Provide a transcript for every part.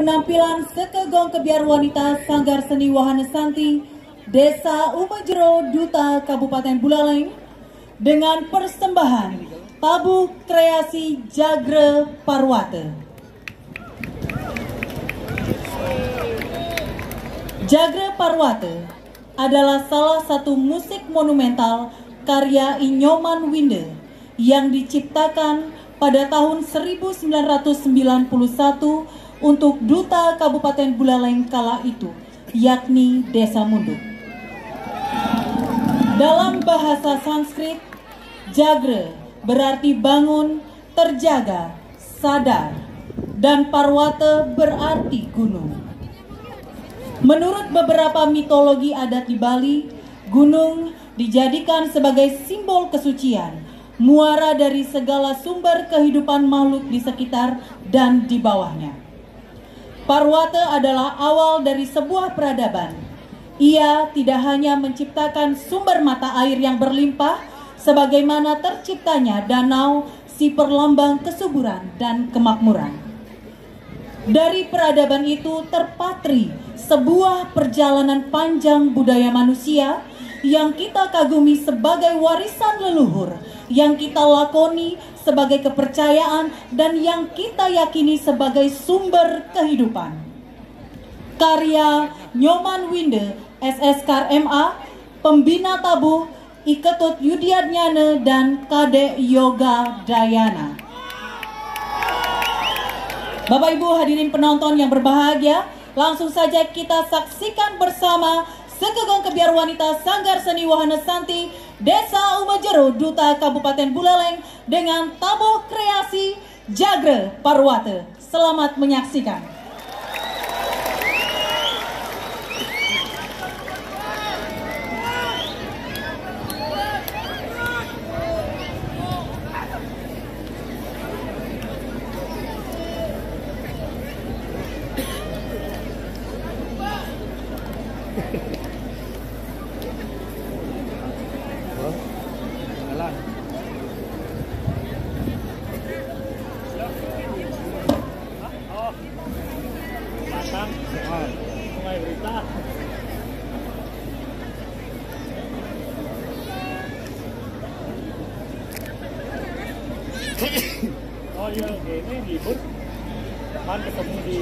Penampilan Sekegong Kebiar Wanita Sanggar Seni Wahana Santi, Desa Umajero, Duta Kabupaten Buleleng, dengan persembahan tabuh kreasi Jagre Parwate. Jagre Parwate adalah salah satu musik monumental karya Inyoman Winde yang diciptakan pada tahun 1991 untuk Duta Kabupaten Buleleng kala itu, yakni Desa Munduk. Dalam bahasa Sanskrit, Jagre berarti bangun, terjaga, sadar, dan Parwate berarti gunung. Menurut beberapa mitologi adat di Bali, gunung dijadikan sebagai simbol kesucian, muara dari segala sumber kehidupan makhluk di sekitar dan di bawahnya. Parwate adalah awal dari sebuah peradaban. Ia tidak hanya menciptakan sumber mata air yang berlimpah, sebagaimana terciptanya danau, si perlambang kesuburan dan kemakmuran. Dari peradaban itu terpatri sebuah perjalanan panjang budaya manusia yang kita kagumi sebagai warisan leluhur, yang kita lakoni sebagai kepercayaan, dan yang kita yakini sebagai sumber kehidupan. Karya Nyoman Winde, SSK MA, Pembina Tabuh, Iketut Yudiadnyane, dan Kade Yoga Dayana. Bapak Ibu hadirin penonton yang berbahagia, langsung saja kita saksikan bersama Sekegong Kebiar Wanita Sanggar Seni Wahana Santi, Desa Umajero, Duta Kabupaten Buleleng, dengan tabuh kreasi Jagre Parwate. Selamat menyaksikan. Oh iya, ini di bus, ketemu di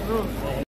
terus.